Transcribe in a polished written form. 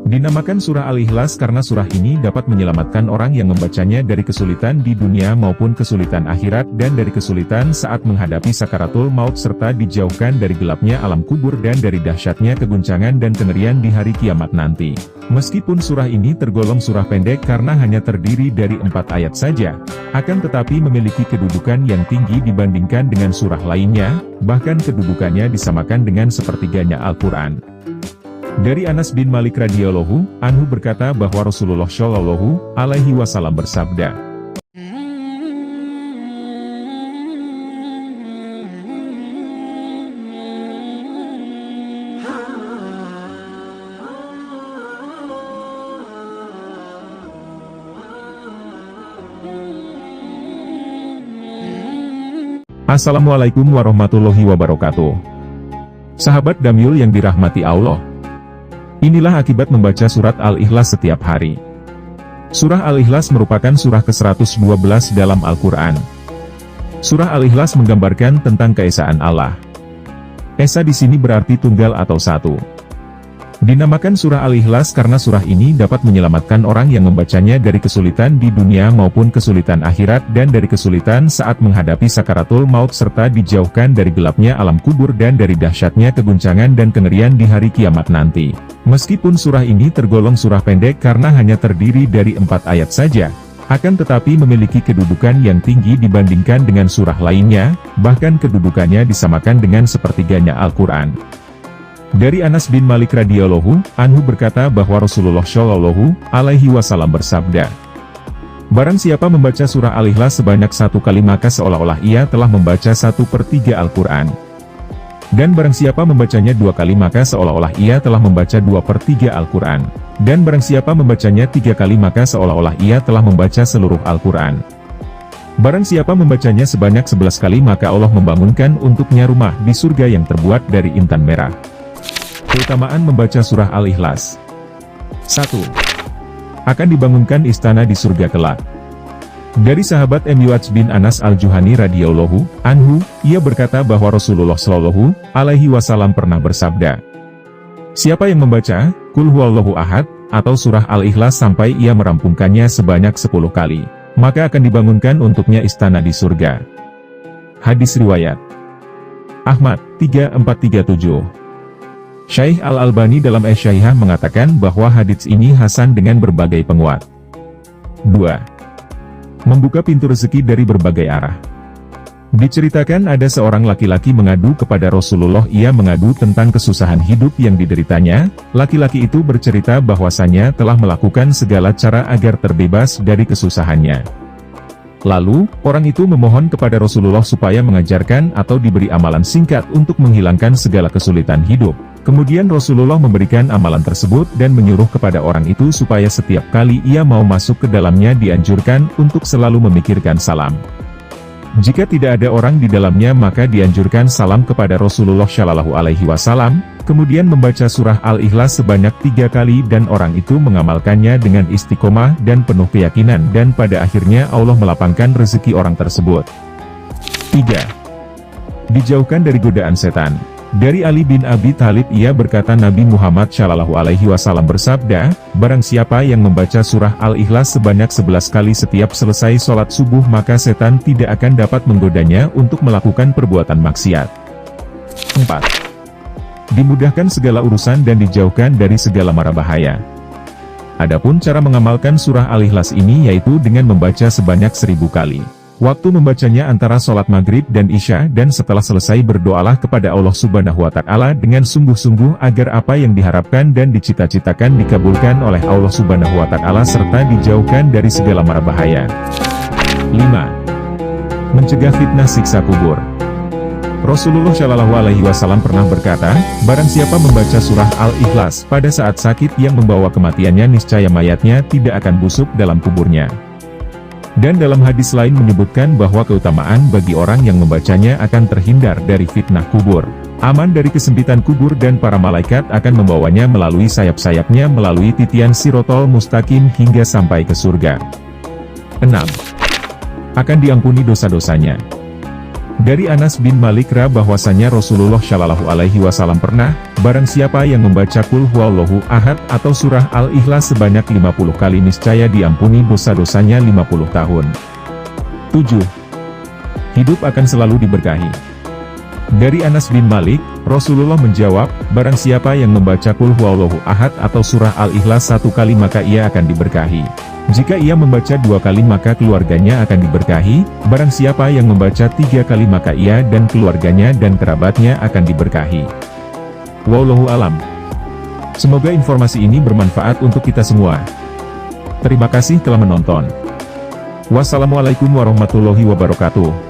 Dinamakan surah Al-Ikhlas karena surah ini dapat menyelamatkan orang yang membacanya dari kesulitan di dunia maupun kesulitan akhirat dan dari kesulitan saat menghadapi sakaratul maut serta dijauhkan dari gelapnya alam kubur dan dari dahsyatnya keguncangan dan kengerian di hari kiamat nanti. Meskipun surah ini tergolong surah pendek karena hanya terdiri dari 4 ayat saja, akan tetapi memiliki kedudukan yang tinggi dibandingkan dengan surah lainnya, bahkan kedudukannya disamakan dengan sepertiganya Al-Quran. Dari Anas bin Malik radhiyallahu anhu berkata bahwa Rasulullah shallallahu alaihi wasallam bersabda, Assalamualaikum warahmatullahi wabarakatuh. Sahabat Damyul yang dirahmati Allah, inilah akibat membaca surat Al-Ikhlas setiap hari. Surah Al-Ikhlas merupakan surah ke-112 dalam Al-Quran. Surah Al-Ikhlas menggambarkan tentang keesaan Allah. Esa di sini berarti tunggal atau satu. Dinamakan surah Al-Ikhlas karena surah ini dapat menyelamatkan orang yang membacanya dari kesulitan di dunia maupun kesulitan akhirat dan dari kesulitan saat menghadapi sakaratul maut serta dijauhkan dari gelapnya alam kubur dan dari dahsyatnya keguncangan dan kengerian di hari kiamat nanti. Meskipun surah ini tergolong surah pendek karena hanya terdiri dari 4 ayat saja, akan tetapi memiliki kedudukan yang tinggi dibandingkan dengan surah lainnya, bahkan kedudukannya disamakan dengan sepertiganya Al-Quran. Dari Anas bin Malik radhiyallahu anhu berkata bahwa Rasulullah shallallahu alaihi wasallam bersabda, barang siapa membaca surah Al-Ikhlas sebanyak 1 kali maka seolah-olah ia telah membaca 1/3 Al-Quran. Dan barang siapa membacanya 2 kali maka seolah-olah ia telah membaca 2/3 Al-Quran. Dan barang siapa membacanya 3 kali maka seolah-olah ia telah membaca seluruh Al-Quran. Barang siapa membacanya sebanyak 11 kali maka Allah membangunkan untuknya rumah di surga yang terbuat dari intan merah. Keutamaan membaca surah Al-Ikhlas. 1. Akan dibangunkan istana di surga kelak. Dari sahabat Mu'adz bin Anas al-Juhani radhiyallahu anhu, ia berkata bahwa Rasulullah shallallahu alaihi wasallam pernah bersabda, siapa yang membaca Qul huwallahu ahad atau surah Al-Ikhlas sampai ia merampungkannya sebanyak 10 kali, maka akan dibangunkan untuknya istana di surga. Hadis riwayat Ahmad 3437. Syekh Al-Albani dalam Asy-Syaihah mengatakan bahwa hadits ini hasan dengan berbagai penguat. 2. Membuka pintu rezeki dari berbagai arah. Diceritakan ada seorang laki-laki mengadu kepada Rasulullah. Ia mengadu tentang kesusahan hidup yang dideritanya. Laki-laki itu bercerita bahwasanya telah melakukan segala cara agar terbebas dari kesusahannya. Lalu, orang itu memohon kepada Rasulullah supaya mengajarkan atau diberi amalan singkat untuk menghilangkan segala kesulitan hidup. Kemudian Rasulullah memberikan amalan tersebut dan menyuruh kepada orang itu supaya setiap kali ia mau masuk ke dalamnya dianjurkan untuk selalu memikirkan salam. Jika tidak ada orang di dalamnya maka dianjurkan salam kepada Rasulullah Shallallahu Alaihi Wasallam, kemudian membaca surah Al-Ikhlas sebanyak 3 kali dan orang itu mengamalkannya dengan istiqomah dan penuh keyakinan dan pada akhirnya Allah melapangkan rezeki orang tersebut. 3. Dijauhkan dari godaan setan. Dari Ali bin Abi Thalib ia berkata Nabi Muhammad Shallallahu Alaihi Wasallam bersabda, barang siapa yang membaca surah Al-Ikhlas sebanyak 11 kali setiap selesai sholat subuh maka setan tidak akan dapat menggodanya untuk melakukan perbuatan maksiat. 4. Dimudahkan segala urusan dan dijauhkan dari segala mara bahaya. Adapun cara mengamalkan surah Al-Ikhlas ini yaitu dengan membaca sebanyak 1000 kali. Waktu membacanya antara sholat maghrib dan isya dan setelah selesai berdoalah kepada Allah Subhanahu wa Ta'ala dengan sungguh-sungguh agar apa yang diharapkan dan dicita-citakan dikabulkan oleh Allah Subhanahu wa Ta'ala serta dijauhkan dari segala mara bahaya. 5. Mencegah fitnah siksa kubur. Rasulullah Shallallahu Alaihi Wasallam pernah berkata, barang siapa membaca surah Al-Ikhlas pada saat sakit yang membawa kematiannya niscaya mayatnya tidak akan busuk dalam kuburnya. Dan dalam hadis lain menyebutkan bahwa keutamaan bagi orang yang membacanya akan terhindar dari fitnah kubur, aman dari kesempitan kubur dan para malaikat akan membawanya melalui sayap-sayapnya melalui titian Sirotol Mustaqim hingga sampai ke surga. 6. Akan diampuni dosa-dosanya. Dari Anas bin Malik bahwasanya Rasulullah Shallallahu Alaihi Wasallam pernah, barang siapa yang membaca Qul Huwallahu Ahad atau surah Al-Ikhlas sebanyak 50 kali niscaya diampuni dosa-dosanya 50 tahun. 7. Hidup akan selalu diberkahi. Dari Anas bin Malik, Rasulullah menjawab, barang siapa yang membaca Qul Huwallahu Ahad atau surah Al-Ikhlas 1 kali maka ia akan diberkahi. Jika ia membaca 2 kali maka keluarganya akan diberkahi, barang siapa yang membaca 3 kali maka ia dan keluarganya dan kerabatnya akan diberkahi. Wallahu alam. Semoga informasi ini bermanfaat untuk kita semua. Terima kasih telah menonton. Wassalamualaikum warahmatullahi wabarakatuh.